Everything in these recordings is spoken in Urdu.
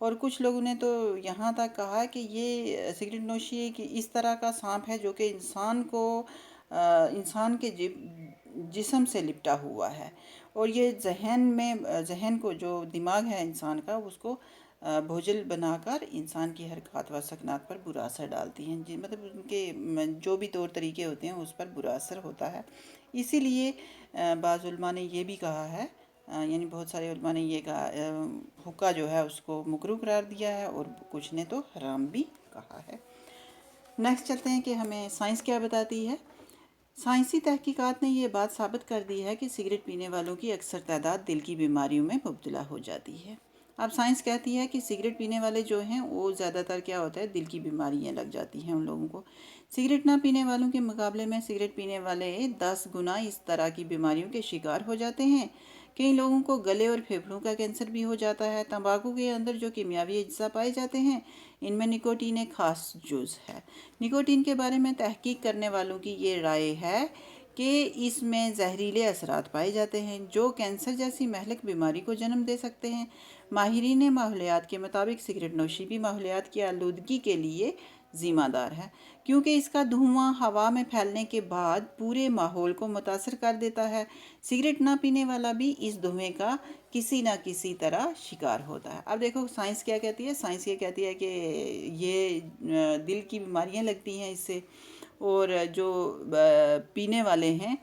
اور کچھ لوگوں نے تو یہاں تک کہا کہ یہ سگریٹ نوشی ایک اس طرح کا سانپ ہے جو کہ انسان کے جسم سے لپٹا ہوا ہے، اور یہ ذہن کو، جو دماغ ہے انسان کا، اس کو بوجھل بنا کر انسان کی حرکات و سکنات پر برا اثر ڈالتی ہیں، مطلب ان کے جو بھی طور طریقے ہوتے ہیں اس پر برا اثر ہوتا ہے۔ اسی لیے بعض علماء نے یہ بھی کہا ہے، یعنی بہت سارے علماء نے یہ کہا، حقہ جو ہے اس کو مکروہ قرار دیا ہے، اور کچھ نے تو حرام بھی کہا ہے۔ نیکسٹ چلتے ہیں کہ ہمیں سائنس کیا بتاتی ہے۔ سائنسی تحقیقات نے یہ بات ثابت کر دی ہے کہ سگریٹ پینے والوں کی اکثر تعداد دل کی بیماریوں میں مبتلا ہو جاتی ہے۔ اب سائنس کہتی ہے کہ سگریٹ پینے والے جو ہیں وہ زیادہ تر کیا ہوتا ہے، دل کی بیماریاں لگ جاتی ہیں ان لوگوں کو۔ سگریٹ نہ پینے والوں کے مقابلے میں سگریٹ پینے والے 10 گنا اس طرح کی بیماریوں کے شکار ہو جاتے ہیں۔ کئی لوگوں کو گلے اور پھیپھڑوں کا کینسر بھی ہو جاتا ہے۔ تمباکو کے اندر جو کیمیاوی اجزاء پائے جاتے ہیں، ان میں نکوٹین ایک خاص جز ہے۔ نکوٹین کے بارے میں تحقیق کرنے والوں کی یہ رائے ہے کہ اس میں زہریلے اثرات پائے جاتے ہیں جو کینسر جیسی مہلک بیماری کو جنم دے سکتے ہیں۔ ماہرین ماحولیات کے مطابق سگریٹ نوشی بھی ماحولیات کی آلودگی کے لیے ذمہ دار ہے، کیونکہ اس کا دھواں ہوا میں پھیلنے کے بعد پورے ماحول کو متاثر کر دیتا ہے۔ سگریٹ نہ پینے والا بھی اس دھویں کا کسی نہ کسی طرح شکار ہوتا ہے۔ اب دیکھو سائنس کیا کہتی ہے۔ سائنس یہ کہتی ہے کہ یہ دل کی بیماریاں لگتی ہیں اس سے، اور جو پینے والے ہیں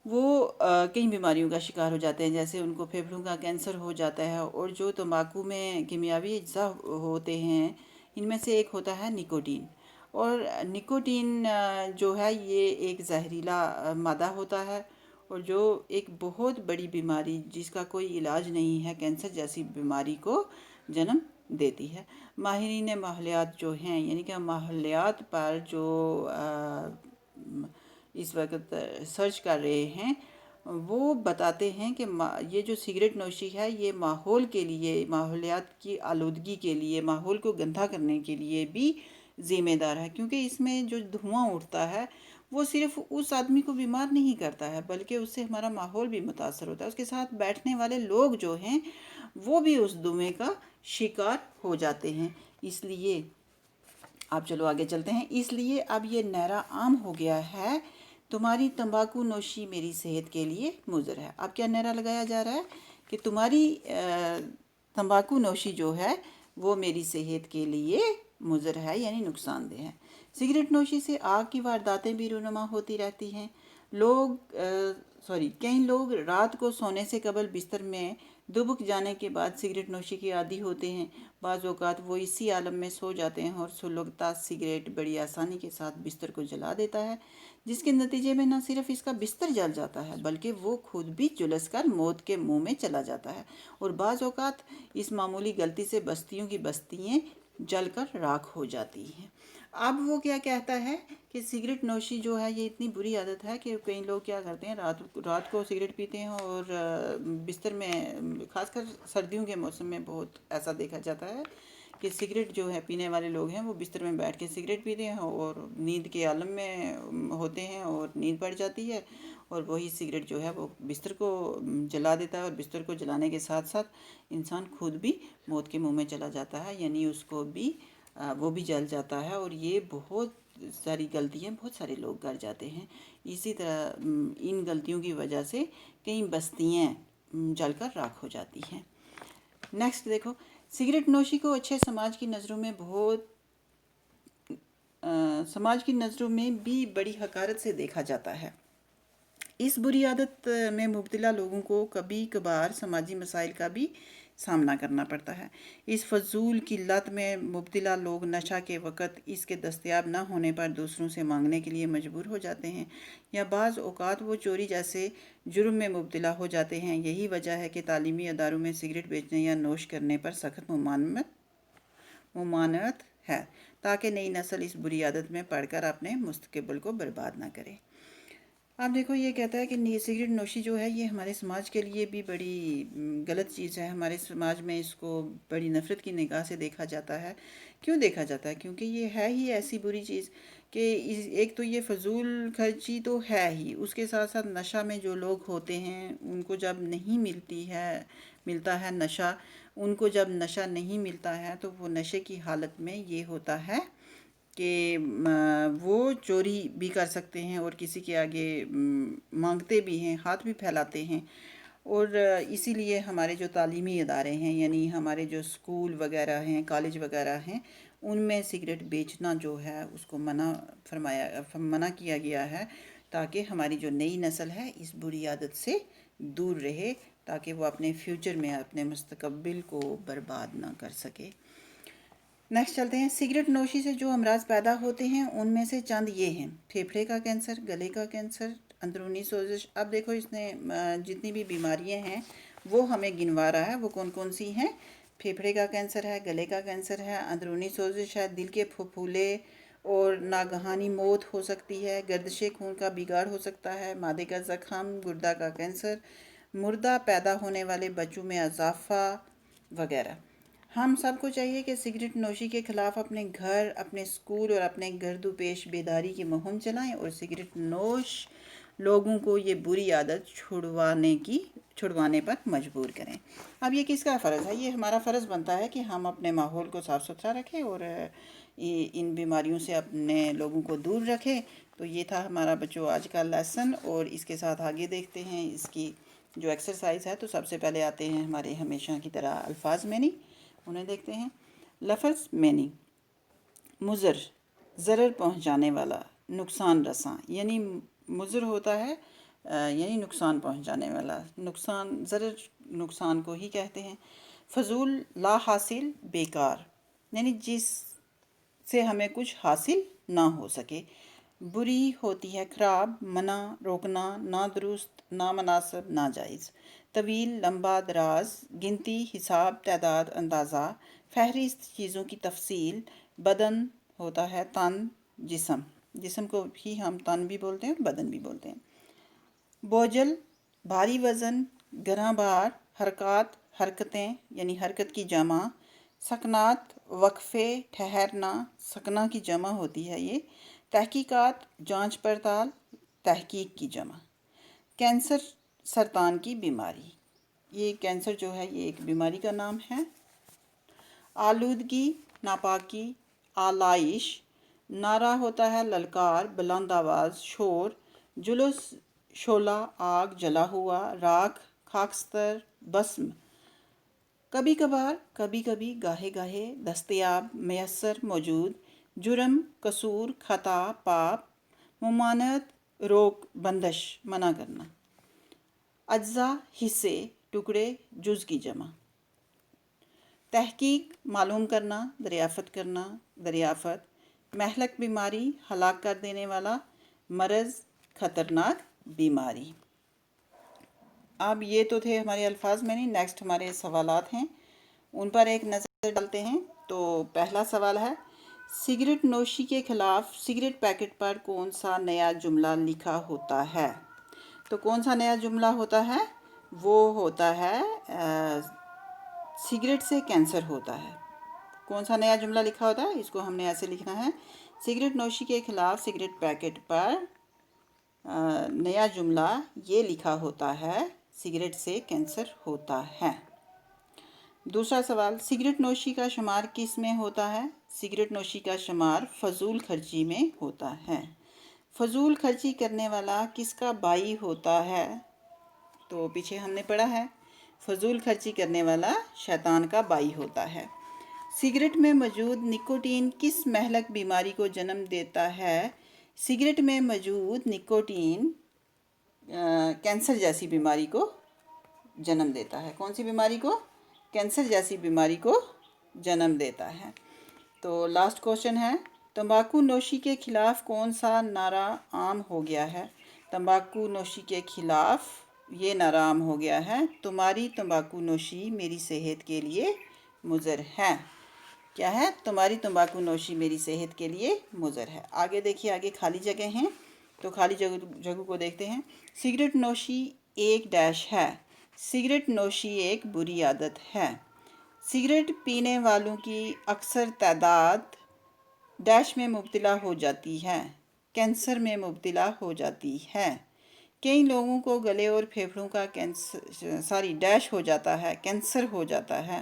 وہ کئی بیماریوں کا شکار ہو جاتے ہیں، جیسے ان کو پھیپھڑوں کا کینسر ہو جاتا ہے۔ اور جو تمباکو میں کیمیاوی اجزاء ہوتے ہیں، ان میں سے ایک ہوتا ہے نکوٹین، اور نکوٹین جو ہے یہ ایک زہریلا مادہ ہوتا ہے، اور جو ایک بہت بڑی بیماری جس کا کوئی علاج نہیں ہے، کینسر جیسی بیماری کو جنم دیتی ہے۔ ماہرین ماحولیات جو ہیں، یعنی کہ ماحولیات پر جو اس وقت سرچ کر رہے ہیں، وہ بتاتے ہیں کہ یہ جو سگریٹ نوشی ہے یہ ماحول کے لیے، ماحولیات کی آلودگی کے لیے، ماحول کو گندہ کرنے کے لیے بھی ذمہ دار ہے، کیونکہ اس میں جو دھواں اٹھتا ہے وہ صرف اس آدمی کو بیمار نہیں کرتا ہے، بلکہ اس سے ہمارا ماحول بھی متاثر ہوتا ہے۔ اس کے ساتھ بیٹھنے والے لوگ جو ہیں وہ بھی اس دھویں کا شکار ہو جاتے ہیں۔ اس لیے اب چلو آگے چلتے ہیں۔ اس لیے اب یہ نعرہ عام ہو گیا ہے، تمہاری تمباکو نوشی میری صحت کے لیے مضر ہے۔ اب کیا نعرہ لگایا جا رہا ہے کہ تمہاری تمباکو نوشی جو ہے وہ میری صحت کے لیے مضر ہے، یعنی نقصان دہ ہے۔ سگریٹ نوشی سے آگ کی وارداتیں بھی رونما ہوتی رہتی ہیں۔ کئی لوگ رات کو سونے سے قبل بستر میں دبک جانے کے بعد سگریٹ نوشی کے عادی ہوتے ہیں۔ بعض اوقات وہ اسی عالم میں سو جاتے ہیں اور سلگتا سگریٹ بڑی آسانی کے ساتھ بستر کو جلا دیتا ہے، جس کے نتیجے میں نہ صرف اس کا بستر جل جاتا ہے بلکہ وہ خود بھی جلس کر موت کے منہ میں چلا جاتا ہے، اور بعض اوقات اس معمولی غلطی سے بستیوں کی بستیاں جل کر راکھ ہو جاتی ہیں۔ اب وہ کیا کہتا ہے کہ سگریٹ نوشی جو ہے یہ اتنی بری عادت ہے کہ کئی لوگ کیا کرتے ہیں، رات کو سگریٹ پیتے ہیں، اور بستر میں، خاص کر سردیوں کے موسم میں بہت ایسا دیکھا جاتا ہے کہ سگریٹ جو ہے پینے والے لوگ ہیں وہ بستر میں بیٹھ کے سگریٹ پیتے ہیں اور نیند کے عالم میں ہوتے ہیں، اور نیند پڑ جاتی ہے، اور وہی سگریٹ جو ہے وہ بستر کو جلا دیتا ہے، اور بستر کو جلانے کے ساتھ ساتھ انسان خود بھی موت کے منہ میں چلا جاتا ہے، یعنی اس کو بھی وہ بھی جل جاتا ہے، اور یہ بہت ساری غلطیاں بہت سارے لوگ کر جاتے ہیں۔ اسی طرح ان غلطیوں کی وجہ سے کئی بستیاں جل کر راکھ ہو جاتی ہیں۔ نیکسٹ دیکھو، سگریٹ نوشی کو اچھے سماج کی نظروں میں بھی بڑی حقارت سے دیکھا جاتا ہے۔ اس بری عادت میں مبتلا لوگوں کو کبھی کبھار سماجی مسائل کا بھی سامنا کرنا پڑتا ہے۔ اس فضول کی لت میں مبتلا لوگ نشہ کے وقت اس کے دستیاب نہ ہونے پر دوسروں سے مانگنے کے لیے مجبور ہو جاتے ہیں، یا بعض اوقات وہ چوری جیسے جرم میں مبتلا ہو جاتے ہیں۔ یہی وجہ ہے کہ تعلیمی اداروں میں سگریٹ بیچنے یا نوش کرنے پر سخت ممانعت ہے، تاکہ نئی نسل اس بری عادت میں پڑ کر اپنے مستقبل کو برباد نہ کرے۔ اب دیکھو یہ کہتا ہے کہ سگریٹ نوشی جو ہے یہ ہمارے سماج کے لیے بھی بڑی غلط چیز ہے۔ ہمارے سماج میں اس کو بڑی نفرت کی نگاہ سے دیکھا جاتا ہے۔ کیوں دیکھا جاتا ہے؟ کیونکہ یہ ہے ہی ایسی بری چیز کہ ایک تو یہ فضول خرچی تو ہے ہی، اس کے ساتھ ساتھ نشہ میں جو لوگ ہوتے ہیں ان کو جب نہیں ملتا ہے نشہ، ان کو جب نشہ نہیں ملتا ہے تو وہ نشے کی حالت میں یہ ہوتا ہے کہ وہ چوری بھی کر سکتے ہیں اور کسی کے آگے مانگتے بھی ہیں، ہاتھ بھی پھیلاتے ہیں۔ اور اسی لیے ہمارے جو تعلیمی ادارے ہیں، یعنی ہمارے جو اسکول وغیرہ ہیں، کالج وغیرہ ہیں، ان میں سگریٹ بیچنا جو ہے اس کو منع کیا گیا ہے، تاکہ ہماری جو نئی نسل ہے اس بری عادت سے دور رہے، تاکہ وہ اپنے فیوچر میں اپنے مستقبل کو برباد نہ کر سکے۔ نیکسٹ چلتے ہیں، سگریٹ نوشی سے جو امراض پیدا ہوتے ہیں ان میں سے چند یہ ہیں: پھیپھڑے کا کینسر، گلے کا کینسر، اندرونی سوزش۔ اب دیکھو اس نے جتنی بھی بیماریاں ہیں وہ ہمیں گنوا رہا ہے، وہ کون کون سی ہیں۔ پھیپھڑے کا کینسر ہے، گلے کا کینسر ہے، اندرونی سوزش ہے، دل کے پھپھولے اور ناگہانی موت ہو سکتی ہے، گردش خون کا بگاڑ ہو سکتا ہے، معدے کا زخم، گردہ کا کینسر، مردہ پیدا ہونے والے بچوں میں اضافہ وغیرہ۔ ہم سب کو چاہیے کہ سگریٹ نوشی کے خلاف اپنے گھر، اپنے اسکول اور اپنے گرد و پیش بیداری کی مہم چلائیں اور سگریٹ نوش لوگوں کو یہ بری عادت چھڑوانے پر مجبور کریں۔ اب یہ کس کا فرض ہے؟ یہ ہمارا فرض بنتا ہے کہ ہم اپنے ماحول کو صاف ستھرا رکھیں اور ان بیماریوں سے اپنے لوگوں کو دور رکھیں۔ تو یہ تھا ہمارا بچوں آج کا لیسن، اور اس کے ساتھ آگے دیکھتے ہیں اس کی جو ایکسرسائز ہے۔ تو سب سے پہلے آتے ہیں ہمارے ہمیشہ کی طرح الفاظ مینی، انہیں دیکھتے ہیں۔ لفظ مینی: مضر، ضرر پہنچانے والا، نقصان رساں، یعنی مضر ہوتا ہے یعنی نقصان پہنچانے والا، ضرر نقصان کو ہی کہتے ہیں۔ فضول، لا حاصل، بیکار، یعنی جس سے ہمیں کچھ حاصل نہ ہو سکے۔ بری ہوتی ہے خراب، منع، روکنا، نادرست، نامناسب، ناجائز۔ طویل، لمبا، دراز، گنتی، حساب، تعداد، اندازہ، فہرست چیزوں کی تفصیل۔ بدن ہوتا ہے تن، جسم کو بھی ہم تن بھی بولتے ہیں، بدن بھی بولتے ہیں۔ بوجھل، بھاری وزن، گراں بار، حرکات، حرکتیں یعنی حرکت کی جمع۔ سکنات، وقفے، ٹھہرنا، سکنا کی جمع ہوتی ہے یہ۔ تحقیقات، جانچ پڑتال، تحقیق کی جمع۔ کینسر، سرطان کی بیماری، یہ کینسر جو ہے یہ ایک بیماری کا نام ہے۔ آلودگی، ناپاکی، آلائش۔ نعرہ ہوتا ہے للکار، بلند آواز، شور۔ جلوس، شعلہ، آگ، جلا ہوا، راکھ، خاکستر، بسم۔ کبھی کبھار، کبھی کبھی، گاہے گاہے، دستیاب، میسر، موجود۔ جرم، قصور، خطا، پاپ۔ ممانعت، روک، بندش، منع کرنا۔ اجزاء، حصے، ٹکڑے، جز کی جمع۔ تحقیق، معلوم کرنا، دریافت کرنا، دریافت۔ مہلک بیماری، ہلاک کر دینے والا۔ مرض، خطرناک بیماری۔ اب یہ تو تھے ہمارے الفاظ میں، نہیں نیکسٹ ہمارے سوالات ہیں، ان پر ایک نظر ڈالتے ہیں۔ تو پہلا سوال ہے، سگریٹ نوشی کے خلاف سگریٹ پیکٹ پر کون سا نیا جملہ لکھا ہوتا ہے؟ تو کون سا نیا جملہ ہوتا ہے؟ وہ ہوتا ہے سگریٹ سے کینسر ہوتا ہے۔ کون سا نیا جملہ لکھا ہوتا ہے؟ اس کو ہم نے ایسے لکھنا ہے، سگریٹ نوشی کے خلاف سگریٹ پیکٹ پر نیا جملہ یہ لکھا ہوتا ہے، سگریٹ سے کینسر ہوتا ہے۔ دوسرا سوال، سگریٹ نوشی کا شمار کس میں ہوتا ہے؟ سگریٹ نوشی کا شمار فضول خرچی میں ہوتا ہے۔ فضول خرچی کرنے والا کس کا بھائی ہوتا ہے؟ تو پیچھے ہم نے پڑھا ہے، فضول خرچی کرنے والا شیطان کا بھائی ہوتا ہے۔ سگریٹ میں موجود نکوٹین کس مہلک بیماری کو جنم دیتا ہے؟ سگریٹ میں موجود نکوٹین کینسر جیسی بیماری کو جنم دیتا ہے۔ کون سی بیماری کو؟ کینسر جیسی بیماری کو جنم دیتا ہے۔ تو لاسٹ کوشچن ہے، تمباکو نوشی کے خلاف کون سا نعرہ عام ہو گیا ہے؟ تمباکو نوشی کے خلاف یہ نعرہ عام ہو گیا ہے، تمہاری تمباکو نوشی میری صحت کے لیے مضر ہے۔ کیا ہے؟ تمہاری تمباکو نوشی میری صحت کے لیے مضر ہے۔ آگے دیکھیے، آگے خالی جگہ ہیں، تو خالی جگہ کو دیکھتے ہیں۔ سگریٹ نوشی ایک ڈیش ہے، سگریٹ نوشی ایک بری عادت ہے۔ سگریٹ پینے والوں کی اکثر تعداد ڈیش میں مبتلا ہو جاتی ہے، کینسر میں مبتلا ہو جاتی ہے۔ کئی لوگوں کو گلے اور پھیپھڑوں کا ڈیش ہو جاتا ہے، کینسر ہو جاتا ہے۔